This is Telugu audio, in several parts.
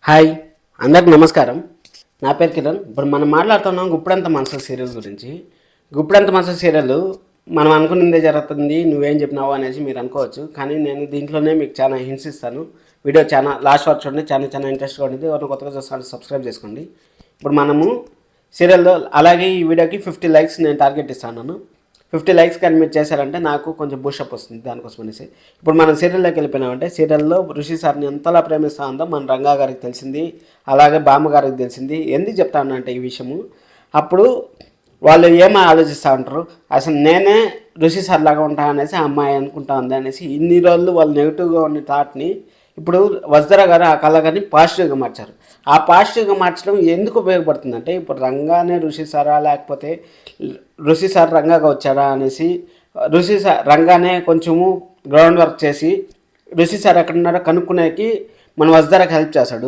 హాయ్, అందరికి నమస్కారం. నా పేరు కిరణ్. ఇప్పుడు మనం మాట్లాడుతున్నాం గుప్పుడంత మనసు సీరియల్ గురించి. గుప్పుడంత మనసు సీరియల్ మనం అనుకున్నదే జరుగుతుంది, నువ్వేం చెప్పినావు అనేసి మీరు అనుకోవచ్చు. కానీ నేను దీంట్లోనే మీకు చాలా హింట్స్ ఇస్తాను. వీడియో చాలా లాస్ట్ వరకు చూడండి, చాలా ఇంట్రెస్ట్గా ఉంటుంది. ఎవరైనా కొత్తగా చూసుకోండి, సబ్స్క్రైబ్ చేసుకోండి. ఇప్పుడు మనము సీరియల్లో అలాగే ఈ వీడియోకి 50 లైక్స్ నేను టార్గెట్ ఇస్తాను. 50 లైక్స్ కానీ మీరు చేశారంటే నాకు కొంచెం బూస్టప్ వస్తుంది. దానికోసం అనేసి ఇప్పుడు మనం సీరియల్లోకి వెళ్ళిపోయినామంటే సీరియల్లో ఋషి సార్ని ఎంతలా ప్రేమిస్తూ ఉందో మన రంగా గారికి తెలిసింది, అలాగే బామ్మగారికి తెలిసింది. ఎందుకు చెప్తానంటే ఈ విషయము అప్పుడు వాళ్ళు ఏమో ఆలోచిస్తూ ఉంటారు, అసలు నేనే ఋషి సార్ లాగా ఉంటా అనేసి ఆ అమ్మాయి అనుకుంటా ఉంది అనేసి ఇన్ని రోజులు వాళ్ళు నెగిటివ్గా ఉన్న థాట్ని ఇప్పుడు వజ్ర గారు ఆ కళగాని పాజిటివ్గా మార్చారు. ఆ పాజిటివ్గా మార్చడం ఎందుకు ఉపయోగపడుతుందంటే ఇప్పుడు రంగానే ఋషి సారా లేకపోతే ఋషి సార్ రంగాగా వచ్చాడా అనేసి ఋషి సార్ రంగానే కొంచెము గ్రౌండ్ వర్క్ చేసి ఋషి సార్ ఎక్కడున్నారో కనుక్కునేకి మన వజ్దారకు హెల్ప్ చేస్తాడు.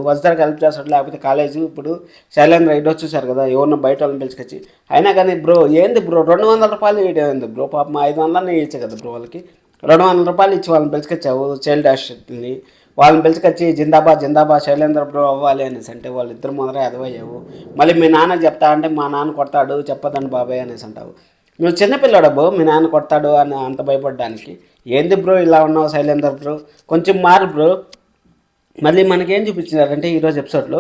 లేకపోతే కాలేజీ ఇప్పుడు శైలేంద్ర ఇడ్డో చూశారు కదా, ఎవరినో బయట వాళ్ళని పిలుచుకొచ్చి. అయినా కానీ బ్రో ఏంది బ్రో 200 రూపాయలు ఇవ్వడం బ్రో, పాపం 500 ఇచ్చే కదా బ్రో వాళ్ళకి. 200 రూపాయలు ఇచ్చి వాళ్ళని పిలుచుకొచ్చావు చైల్డ్ హాస్టల్ని, వాళ్ళని పిలుచుకొచ్చి జిందాబాద్ శైలేంద్ర బ్రో అవ్వాలి అనేసి అంటే వాళ్ళిద్దరు మొదలే అదవయ్యావు. మళ్ళీ మీ నాన్న చెప్తా అంటే మా నాన్న కొడతాడు చెప్పదండి బాబాయ్ అనేసి అంటావు. నువ్వు చిన్నపిల్లాడు బ్రో, మీ నాన్న కొడతాడు అని అంత భయపడడానికి. ఏంది బ్రో ఇలా ఉన్నావు శైలేంద్ర బ్రో, కొంచెం మారు బ్రో. మళ్ళీ మనకేం చూపించినారంటే ఈరోజు ఎపిసోడ్లో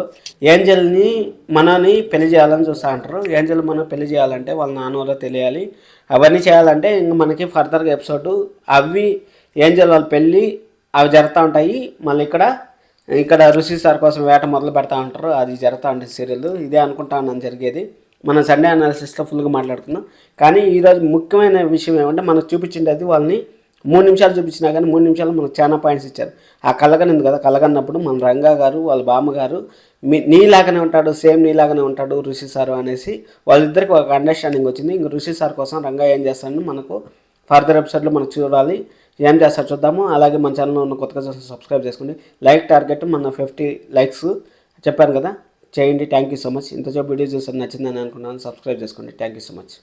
ఏంజల్ని మనని పెళ్లి చేయాలని చూస్తూ ఉంటారు. ఏంజల్ మనం పెళ్లి చేయాలంటే వాళ్ళ నాన్న వల్ల తెలియాలి. అవన్నీ చేయాలంటే ఇంక మనకి ఫర్దర్గా ఎపిసోడ్ అవి ఏంజల్ వాళ్ళ పెళ్ళి అవి జరుగుతూ ఉంటాయి. మళ్ళీ ఇక్కడ ఋషి సార్ కోసం వేట మొదలు పెడతా ఉంటారు. అది జరుగుతూ ఉంటుంది సీరియల్. ఇదే అనుకుంటా ఉన్నాను జరిగేది. మనం సండే అనాలిసిస్లో ఫుల్గా మాట్లాడుకున్నాం. కానీ ఈరోజు ముఖ్యమైన విషయం ఏమంటే మనకు చూపించిండేది వాళ్ళని 3 నిమిషాలు చూపించినా కానీ 3 నిమిషాలు మనకు చాలా పాయింట్స్ ఇచ్చారు. ఆ కలగనింది కదా, కలగన్నప్పుడు మన రంగా గారు వాళ్ళ బామ్మగారు నీలాగానే ఉంటాడు, సేమ్ నీలాగానే ఉంటాడు ఋషి సారు అనేసి వాళ్ళిద్దరికి ఒక అండర్స్టాండింగ్ వచ్చింది. ఇంక ఋషి సార్ కోసం రంగా ఏం చేస్తాడని మనకు ఫర్దర్ ఎపిసోడ్లో మనకు చూడాలి. ఏం చేస్తారు చూద్దాము. అలాగే మన ఛానల్లో ఉన్న కొత్తగా సబ్స్క్రైబ్ చేసుకోండి. లైక్ టార్గెట్ మన 50 లైక్స్ చెప్పాను కదా, చేయండి. Thank you so much. ఇంతసేపు వీడియో చూసి నచ్చిందని అనుకున్నాను. సబ్స్క్రైబ్ చేసుకోండి. Thank you so much.